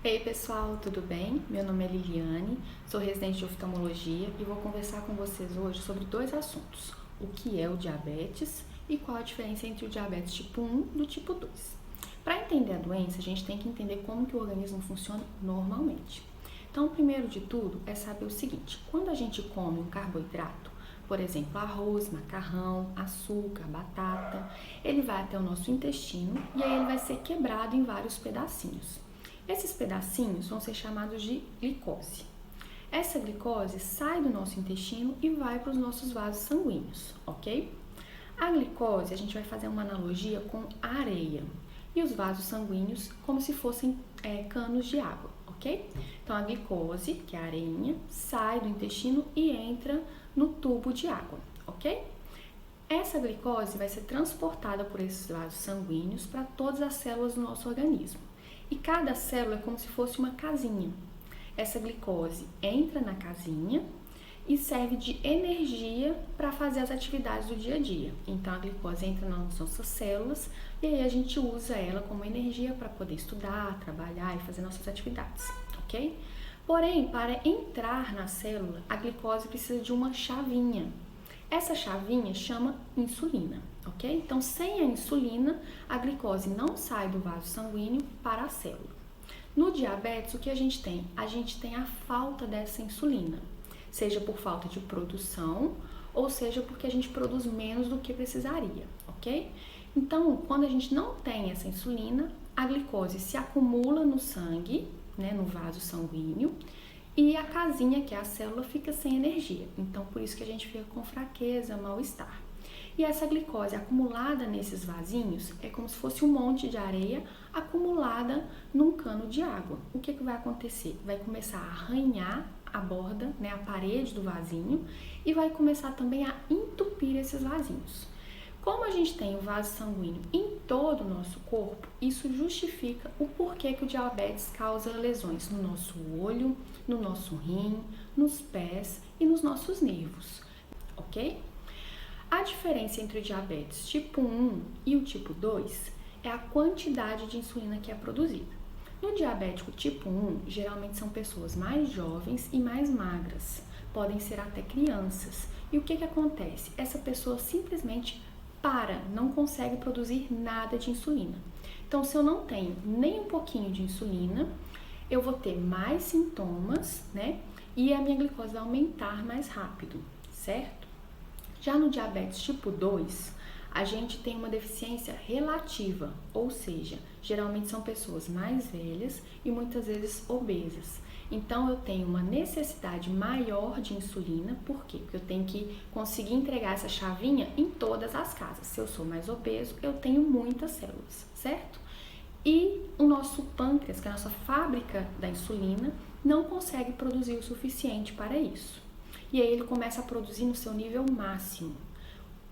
Ei pessoal, tudo bem? Meu nome é Liliane, sou residente de oftalmologia e vou conversar com vocês hoje sobre dois assuntos: o que é o diabetes e qual a diferença entre o diabetes tipo 1 e do tipo 2. Para entender a doença, a gente tem que entender como que o organismo funciona normalmente. Então, o primeiro de tudo é saber o seguinte: quando a gente come um carboidrato, por exemplo, arroz, macarrão, açúcar, batata, ele vai até o nosso intestino e aí ele vai ser quebrado em vários pedacinhos. Esses pedacinhos vão ser chamados de glicose. Essa glicose sai do nosso intestino e vai para os nossos vasos sanguíneos, ok? A glicose, a gente vai fazer uma analogia com a areia e os vasos sanguíneos como se fossem canos de água, ok? Então, a glicose, que é a areinha, sai do intestino e entra no tubo de água, ok? Essa glicose vai ser transportada por esses vasos sanguíneos para todas as células do nosso organismo. E cada célula é como se fosse uma casinha. Essa glicose entra na casinha e serve de energia para fazer as atividades do dia a dia. Então, a glicose entra nas nossas células e aí a gente usa ela como energia para poder estudar, trabalhar e fazer nossas atividades, ok? Porém, para entrar na célula, a glicose precisa de uma chavinha. Essa chavinha chama insulina, ok? Então, sem a insulina, a glicose não sai do vaso sanguíneo para a célula. No diabetes, o que a gente tem? A gente tem a falta dessa insulina, seja por falta de produção, ou seja porque a gente produz menos do que precisaria, ok? Então, quando a gente não tem essa insulina, a glicose se acumula no sangue, no vaso sanguíneo, e a casinha, que é a célula, fica sem energia. Então, por isso que a gente fica com fraqueza, mal-estar. E essa glicose acumulada nesses vasinhos é como se fosse um monte de areia acumulada num cano de água. O que vai acontecer? Vai começar a arranhar a borda, a parede do vasinho, e vai começar também a entupir esses vasinhos. Como a gente tem o vaso sanguíneo em todo o nosso corpo, isso justifica o porquê que o diabetes causa lesões no nosso olho, no nosso rim, nos pés e nos nossos nervos, ok? A diferença entre o diabetes tipo 1 e o tipo 2 é a quantidade de insulina que é produzida. No diabético tipo 1, geralmente são pessoas mais jovens e mais magras, podem ser até crianças. E o que acontece? Essa pessoa simplesmente não consegue produzir nada de insulina. Então, se eu não tenho nem um pouquinho de insulina, eu vou ter mais sintomas, e a minha glicose vai aumentar mais rápido, certo? Já no diabetes tipo 2, a gente tem uma deficiência relativa, ou seja, geralmente são pessoas mais velhas e muitas vezes obesas. Então, eu tenho uma necessidade maior de insulina, por quê? Porque eu tenho que conseguir entregar essa chavinha em todas as casas. Se eu sou mais obeso, eu tenho muitas células, certo? E o nosso pâncreas, que é a nossa fábrica da insulina, não consegue produzir o suficiente para isso. E aí ele começa a produzir no seu nível máximo.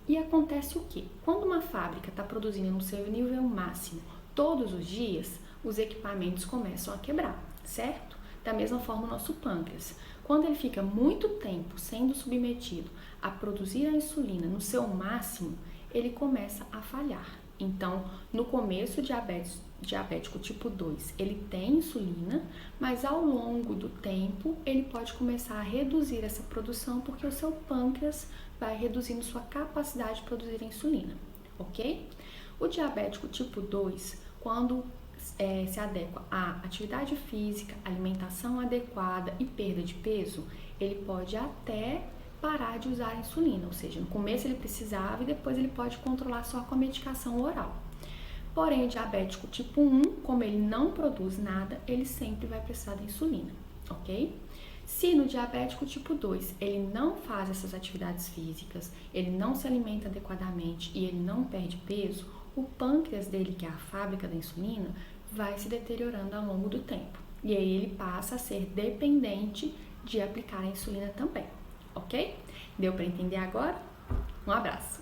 E acontece o quê? Quando uma fábrica está produzindo no seu nível máximo todos os dias, os equipamentos começam a quebrar, certo? Da mesma forma o nosso pâncreas. Quando ele fica muito tempo sendo submetido a produzir a insulina no seu máximo, ele começa a falhar. Então, no começo, o diabético tipo 2, ele tem insulina, mas ao longo do tempo, ele pode começar a reduzir essa produção porque o seu pâncreas vai reduzindo sua capacidade de produzir a insulina, ok? O diabético tipo 2, quando se adequa à atividade física, alimentação adequada e perda de peso, ele pode até parar de usar a insulina, ou seja, no começo ele precisava e depois ele pode controlar só com a medicação oral. Porém, o diabético tipo 1, como ele não produz nada, ele sempre vai precisar da insulina, ok? Se no diabético tipo 2 ele não faz essas atividades físicas, ele não se alimenta adequadamente e ele não perde peso, o pâncreas dele, que é a fábrica da insulina, vai se deteriorando ao longo do tempo. E aí ele passa a ser dependente de aplicar a insulina também, ok? Deu para entender agora? Um abraço!